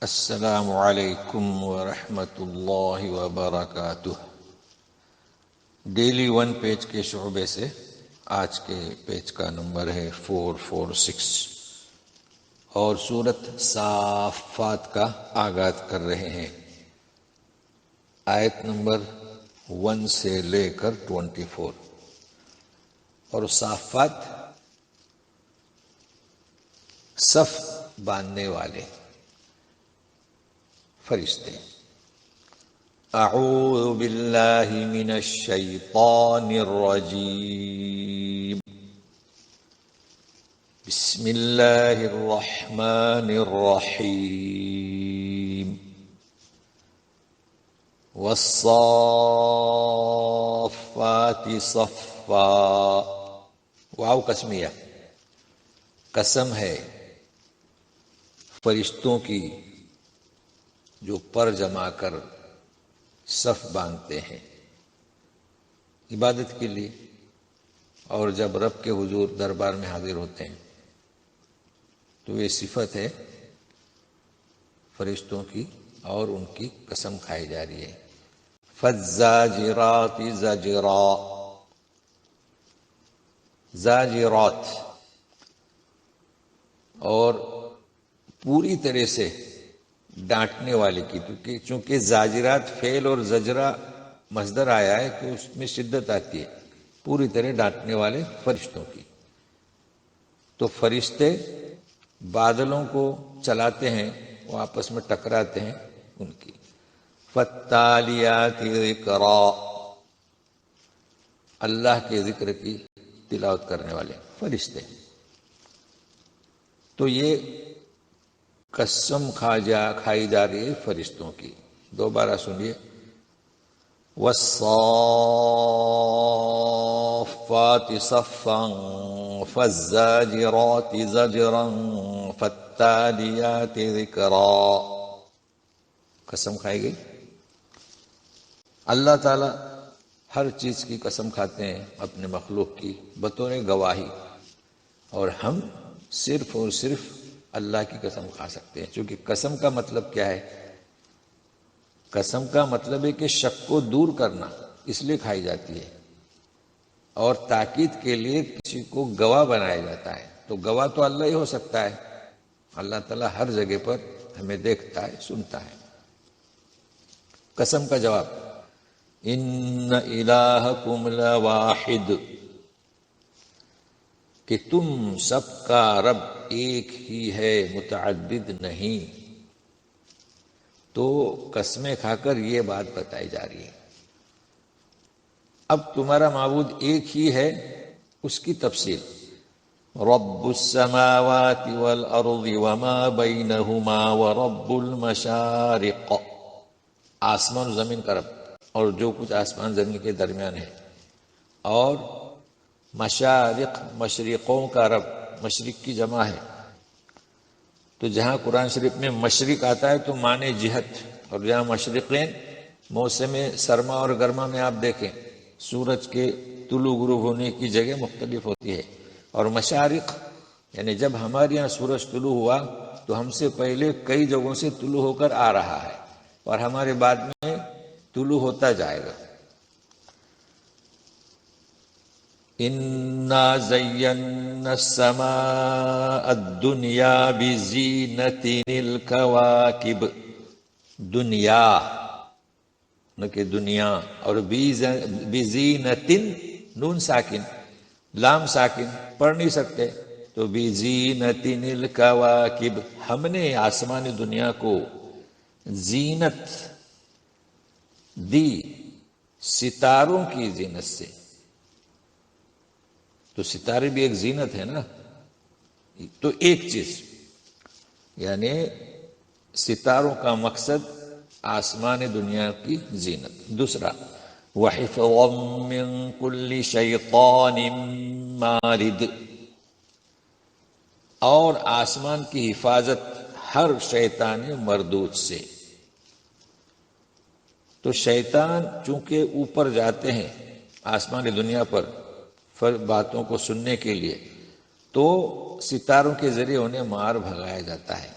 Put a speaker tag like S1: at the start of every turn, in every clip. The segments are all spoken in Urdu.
S1: السلام علیکم ورحمۃ اللہ وبرکاتہ۔ ڈیلی ون پیج کے شعبے سے آج کے پیج کا نمبر ہے 446 اور سورت صافات کا آغاز کر رہے ہیں۔ آیت نمبر 1 سے لے کر 24۔ اور صافات صف باندھنے والے فرشتے۔ اعوذ باللہ من الشیطان الرجیم، بسم اللہ الرحمن الرحیم۔ والصافات صفا، واو قسمیہ، قسم ہے فرشتوں کی جو پر جما کر صف باندھتے ہیں عبادت کے لیے، اور جب رب کے حضور دربار میں حاضر ہوتے ہیں تو یہ صفت ہے فرشتوں کی، اور ان کی قسم کھائی جا رہی ہے۔ فالزاجرات زجرا، زاجرات، اور پوری طرح سے ڈانٹنے والے کی، چونکہ زاجرات فعل اور زجرہ مصدر آیا ہے تو اس میں شدت آتی ہے، پوری طرح ڈانٹنے والے فرشتوں کی۔ تو فرشتے بادلوں کو چلاتے ہیں، وہ آپس میں ٹکراتے ہیں ان کی۔ فالتالیات ذکرا، اللہ کے ذکر کی تلاوت کرنے والے فرشتے۔ تو یہ قسم کھائی جا رہی ہے فرشتوں کی۔ دوبارہ سنیے، والصافات صفا فالزاجرات زجرا فالتالیات ذکرا۔ قسم کھائی گئی۔ اللہ تعالی ہر چیز کی قسم کھاتے ہیں اپنے مخلوق کی بطور گواہی، اور ہم صرف اور صرف اللہ کی قسم کھا سکتے ہیں، چونکہ قسم کا مطلب کیا ہے؟ قسم کا مطلب ہے کہ شک کو دور کرنا، اس لیے کھائی جاتی ہے، اور تاکید کے لیے کسی کو گواہ بنایا جاتا ہے۔ تو گواہ تو اللہ ہی ہو سکتا ہے، اللہ تعالیٰ ہر جگہ پر ہمیں دیکھتا ہے، سنتا ہے۔ قسم کا جواب، ان الہکم لواحد، کہ تم سب کا رب ایک ہی ہے، متعدد نہیں۔ تو قسمیں کھا کر یہ بات بتائی جا رہی ہے۔ اب تمہارا معبود ایک ہی ہے، اس کی تفصیل، رب السماوات والارض وما بینہما ورب المشارق، آسمان و زمین کا رب، اور جو کچھ آسمان زمین کے درمیان ہے، اور مشارق، مشرقوں کا رب، مشرق کی جمع ہے۔ تو جہاں قرآن شریف میں مشرق آتا ہے تو معنی جہت، اور جہاں مشرقین موسم سرما اور گرما میں آپ دیکھیں سورج کے طلوع غروب ہونے کی جگہ مختلف ہوتی ہے، اور مشارق یعنی جب ہمارے یہاں سورج طلوع ہوا تو ہم سے پہلے کئی جگہوں سے طلوع ہو کر آ رہا ہے، اور ہمارے بعد میں طلوع ہوتا جائے گا۔ انا زینا السماء الدنیا بزینۃ الکواکب، دنیا نہ کہ دنیا، اور بزینۃ، نون ساکن لام ساکن پڑھ نہیں سکتے، تو بزینۃ الکواکب، ہم نے آسمان دنیا کو زینت دی، ستاروں کی زینت سے۔ تو ستارے بھی ایک زینت ہے نا۔ تو ایک چیز یعنی ستاروں کا مقصد آسمان دنیا کی زینت۔ دوسرا، وحفظا من کل شیطان مارد، اور آسمان کی حفاظت ہر شیطان مردود سے۔ تو شیطان چونکہ اوپر جاتے ہیں آسمان دنیا پر باتوں کو سننے کے لیے، تو ستاروں کے ذریعے انہیں مار بھگایا جاتا ہے۔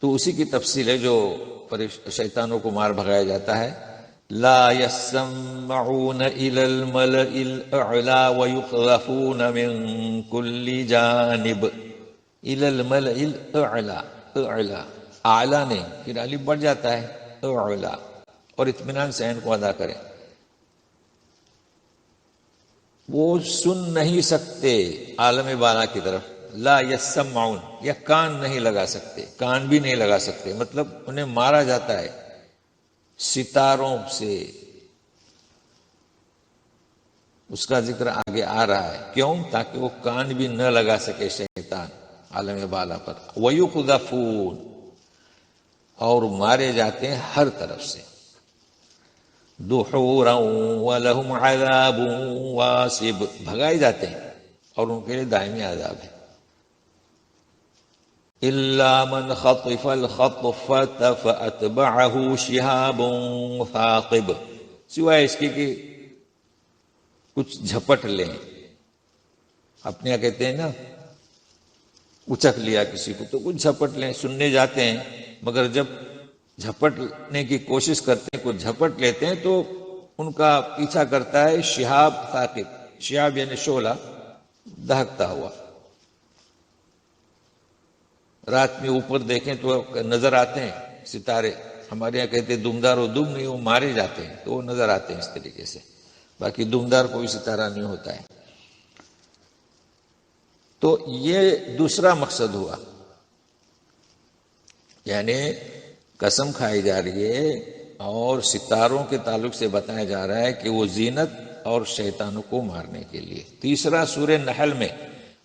S1: تو اسی کی تفصیل ہے جو شیطانوں کو مار بھگایا جاتا ہے. لا يسمعون الى الملأ الاعلى ويقذفون من كل جانب. الى الملأ الاعلى، اعلى اعلیٰ نہیں، پھر الف بڑھ جاتا ہے اعلیٰ، اور اطمینان سے عین کو ادا کریں. وہ سن نہیں سکتے عالم بالا کی طرف. لا یسمعون، یا کان نہیں لگا سکتے، کان بھی نہیں لگا سکتے، مطلب انہیں مارا جاتا ہے ستاروں سے. اس کا ذکر آگے آ رہا ہے، کیوں؟ تاکہ وہ کان بھی نہ لگا سکے شیطان عالم بالا پر. وَيُقْذَفُونَ، اور مارے جاتے ہیں ہر طرف سے. دحورا وَلَهُمْ عَذَابٌ وَاصِبٌ، بھگائے جاتے ہیں اور ان کے لیے دائمی عذاب ہے. إِلَّا مَنْ خَطِفَ الْخَطْفَةَ فَأَتْبَعَهُ شِهَابٌ ثَاقِبٌ، سوائے اس کے کہ کچھ جھپٹ لیں. اپنے یہاں کہتے ہیں نا اچک لیا کسی کو، تو کچھ جھپٹ لیں. سننے جاتے ہیں مگر جب جھپٹنے کی کوشش کرتے ہیں، کچھ جھپٹ لیتے ہیں تو ان کا پیچھا کرتا ہے شہاب ثاقب. شہاب یعنی شعلہ دہکتا ہوا. رات میں اوپر دیکھیں تو نظر آتے ہیں ستارے. ہمارے یہاں کہتے ہیں دمدار و دم نہیں، وہ مارے جاتے ہیں تو وہ نظر آتے ہیں اس طریقے سے. باقی دمدار کوئی ستارہ نہیں ہوتا ہے. تو یہ دوسرا مقصد ہوا، یعنی قسم کھائی جا رہی ہے اور ستاروں کے تعلق سے بتایا جا رہا ہے کہ وہ زینت اور شیطانوں کو مارنے کے لیے. تیسرا سورہ نحل میں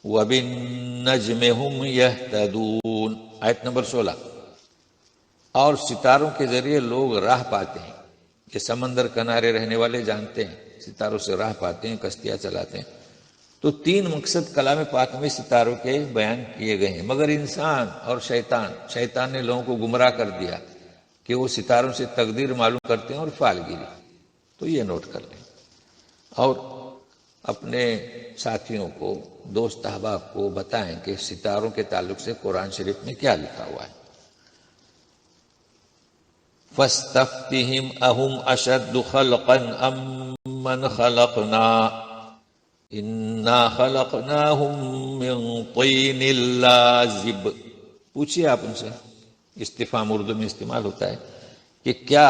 S1: وَبِالنَّجْمِ هُمْ يَهْتَدُونَ، آیت نمبر 16. اور ستاروں کے ذریعے لوگ راہ پاتے ہیں. یہ سمندر کنارے رہنے والے جانتے ہیں ستاروں سے راہ پاتے ہیں، کشتیاں چلاتے ہیں. تو تین مقصد کلام پاک میں ستاروں کے بیان کیے گئے ہیں. مگر انسان اور شیطان نے لوگوں کو گمراہ کر دیا کہ وہ ستاروں سے تقدیر معلوم کرتے ہیں اور فعال گیری. تو یہ نوٹ کر لیں اور اپنے ساتھیوں کو، دوست احباب کو بتائیں کہ ستاروں کے تعلق سے قرآن شریف میں کیا لکھا ہوا ہے. فَاسْتَفْتِهِمْ أَهُمْ أَشَدُّ خَلْقًا أَمْ مَّنْ خَلَقْنَا إِنَّا خَلَقْنَاهُمْ مِنْ طِينٍ لَازِبٍ. پوچھئے آپ ان سے، استفہام اردو میں استعمال ہوتا ہے کہ کیا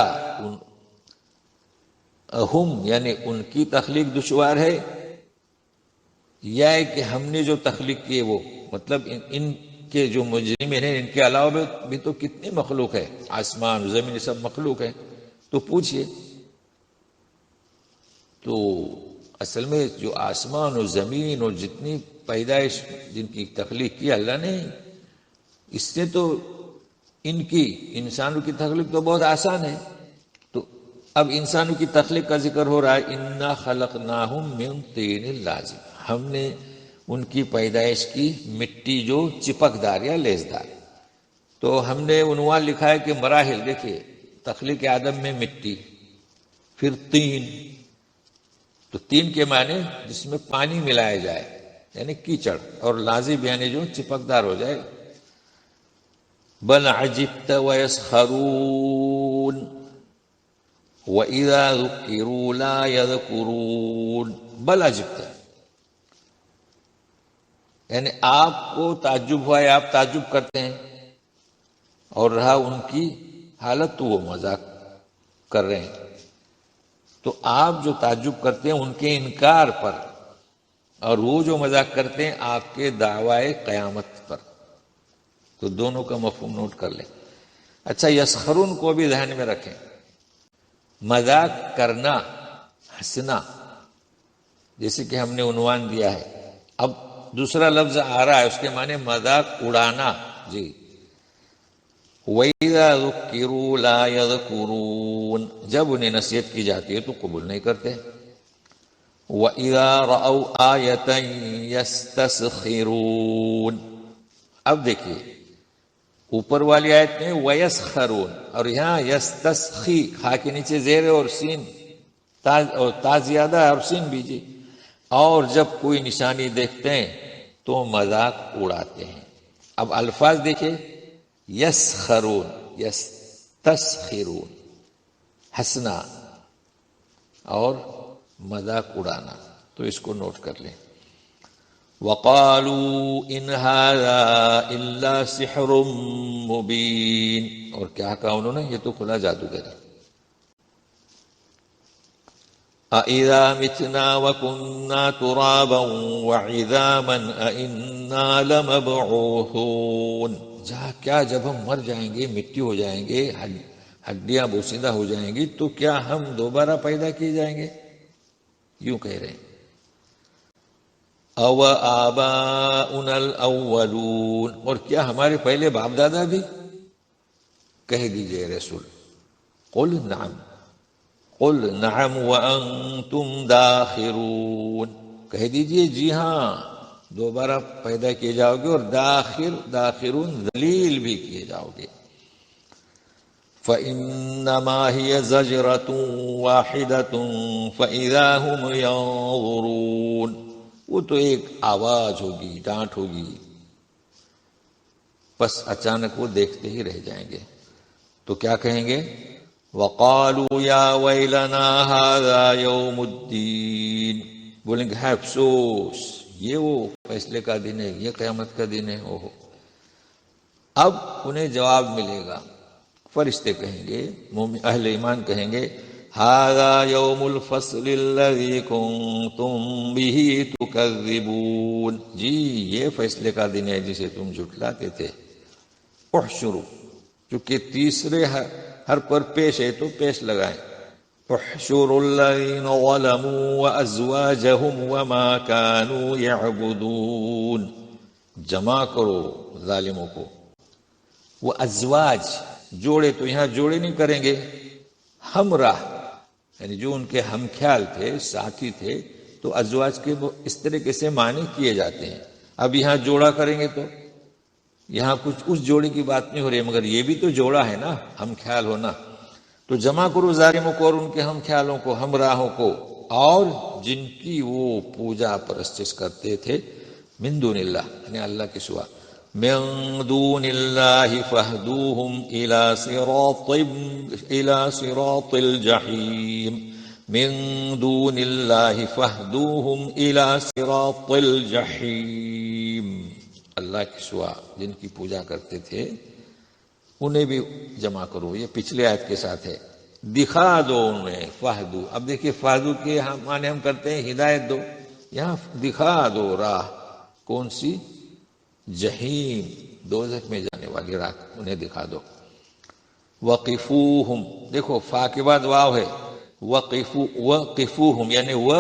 S1: ہم یعنی ان کی تخلیق دشوار ہے، یا ہے کہ ہم نے جو تخلیق کی ہے وہ، مطلب ان کے جو مجرمین ہیں ان کے علاوہ بھی تو کتنی مخلوق ہے، آسمان زمین سب مخلوق ہے. تو پوچھئے. تو اصل میں جو آسمان و زمین اور جتنی پیدائش جن کی تخلیق کی اللہ نے، اس سے تو ان کی انسانوں کی تخلیق تو بہت آسان ہے. تو اب انسانوں کی تخلیق کا ذکر ہو رہا ہے. انا خلقناہم من طین لازب، ہم نے ان کی پیدائش کی مٹی جو چپکدار یا لیسدار. تو ہم نے عنوان لکھا ہے کہ مراحل دیکھیے، تخلیق آدم میں مٹی، پھر طین. تو تین کے معنی جس میں پانی ملایا جائے یعنی کیچڑ، اور لازب یعنی جو چپکدار ہو جائے. بل عجبت ويسخرون وَإِذَا ذُكِّرُوا لَا يَذْكُرُونَ. بل عجبت یعنی آپ کو تعجب ہوا ہے، آپ تعجب کرتے ہیں، اور رہا ان کی حالت تو وہ مذاق کر رہے ہیں. تو آپ جو تعجب کرتے ہیں ان کے انکار پر، اور وہ جو مذاق کرتے ہیں آپ کے دعوی قیامت پر. تو دونوں کا مفہوم نوٹ کر لیں. اچھا، یسخرون کو بھی ذہن میں رکھیں. مذاق کرنا، ہنسنا، جیسے کہ ہم نے عنوان دیا ہے. اب دوسرا لفظ آ رہا ہے، اس کے معنی مذاق اڑانا. جی. وَإِذَا ذُكِّرُوا لَا يَذْكُرُونَ، جب انہیں نصیحت کی جاتی ہے تو قبول نہیں کرتے. وَإِذَا رَأَوْا آیَةً يَسْتَسْخِرُونَ. اب دیکھیے اوپر والی آیت میں وَيَسْخَرُونَ، اور یہاں یستسخی، خا کے نیچے زیر اور سین، تا زیادہ اور سین بھی. جی. اور جب کوئی نشانی دیکھتے ہیں تو مذاق اڑاتے ہیں. اب الفاظ دیکھیں، یسخرون، یستسخرون، ہنسنا اور مذاق اڑانا، تو اس کو نوٹ کر لیں۔ وَقَالُوا إِنْ هَذَا إِلَّا سِحْرٌ مُبِينٌ، اور کیا کہا انہوں نے؟ یہ تو کھلا جادوگر ہے۔ أَإِذَا مِتْنَا وَكُنَّا تُرَابًا وَعِظَامًا أَإِنَّا لَمَبْعُوثُونَ، کیا جب ہم مر جائیں گے، مٹی ہو جائیں گے، ہڈیاں بوسیدہ ہو جائیں گی، تو کیا ہم دوبارہ پیدا کیے جائیں گے؟ یوں کہہ رہے ہیں۔ أَوَ آبَاؤُنَا الْأَوَّلُونَ، اور کیا ہمارے پہلے باپ دادا بھی؟ کہہ دیجئے رسول، قُلْ نعم، قُلْ نعم وَأَنْتُمْ دَاخِرُونَ، کہہ دیجئے جی ہاں، دوبارہ پیدا کیے جاؤ گے، اور داخرون ذلیل بھی کیے جاؤ گے۔ فَإِنَّمَا هِيَ زَجْرَةٌ وَاحِدَةٌ فَإِذَا هُمْ يَنظُرُونَ، وہ تو ایک آواز ہوگی، ڈانٹ ہوگی، بس اچانک وہ دیکھتے ہی رہ جائیں گے۔ تو کیا کہیں گے؟ وَقَالُوا يَا وَيْلَنَا هَذَا يَوْمُ الدِّينِ، بولیں گے ہے افسوس، یہ وہ فیصلے کا دن ہے، یہ قیامت کا دن ہے۔ اوہو، اب انہیں جواب ملے گا۔ فرشتے کہیں گے، اہل ایمان کہیں گے هَذَا يَوْمُ الْفَصْلِ الَّذِي كُنْتُمْ بِهِ تُكَذِّبُونَ، جی یہ فیصلے کا دن ہے جسے تم جھٹلاتے تھے۔ احشروا، چونکہ تیسرے ہر پر پیش ہے تو پیش لگائیں۔ احشروا الذین ظلموا وازواجهم وما كانوا يعبدون، جمع کرو ظالموں کو، وہ ازواج، جوڑے تو یہاں جوڑے نہیں کریں گے، ہمراہ یعنی جو ان کے ہم خیال تھے، ساتھی تھے، تو ازواج کے وہ اس طریقے سے معنی کیے جاتے ہیں۔ اب یہاں جوڑا کریں گے تو یہاں کچھ اس جوڑے کی بات نہیں ہو رہی ہے، مگر یہ بھی تو جوڑا ہے نا، ہم خیال ہونا۔ تو جمع کرو ظالموں کو اور ان کے ہم خیالوں کو، ہمراہوں کو، اور جن کی وہ پوجا پرستش کرتے تھے، من دون اللہ یعنی اللہ کے سوا، من دون اللہ فاہدوہم الى صراط الجحیم، من دون اللہ فاہدوہم الى صراط الجحیم، اللہ کے سوا جن کی پوجا کرتے تھے انہیں بھی جمع کرو۔ یہ پچھلے آیت کے ساتھ ہے، دکھا دو انہیں، فہدو۔ اب دیکھیے فہدو کے معنی ہم کرتے ہیں ہدایت دو، یہاں دکھا دو راہ، کون سی؟ جہیم، دوزخ میں جانے والی راہ انہیں دکھا دو۔ وقفوہم، دیکھو فا کے بعد واو ہے، وقفوہم یعنی و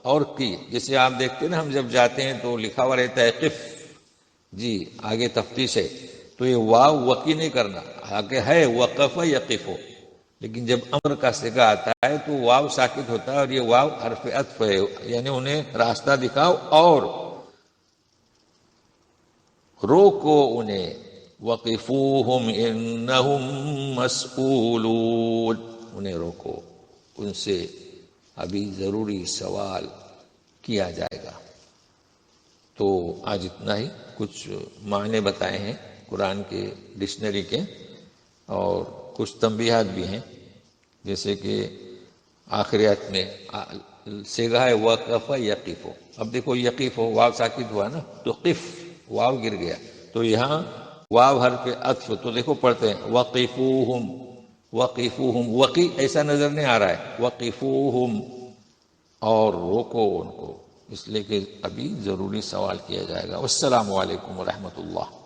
S1: اور کی، جیسے آپ دیکھتے ہیں نا ہم جب جاتے ہیں تو لکھا ہوا رہتا ہے قف، جی آگے تفتیش ہے، تو یہ واو وقی نہیں کرنا، آگے ہے وقف یقف، لیکن جب امر کا صیغہ آتا ہے تو واو ساکت ہوتا ہے، اور یہ واو حرف عطف ہے، یعنی انہیں راستہ دکھاؤ اور روکو انہیں۔ وقفوہم انہم مسئولون، انہیں روکو، ان سے ابھی ضروری سوال کیا جائے گا۔ تو آج اتنا ہی، کچھ معنی بتائے ہیں قرآن کے ڈکشنری کے، اور کچھ تنبیہات بھی ہیں، جیسے کہ آخریت میں صیغہ ہے وقف یقف، اب دیکھو یقف ہو، واو ساکت ہوا نا تو قف، واو گر گیا، تو یہاں واو حرف عطف، تو دیکھو پڑھتے ہیں وقفوہم، وقفوہم، وقی ایسا نظر نہیں آ رہا ہے، وقفوہم، اور روکو ان کو، اس لیے کہ ابھی ضروری سوال کیا جائے گا۔ والسلام علیکم ورحمۃ اللہ۔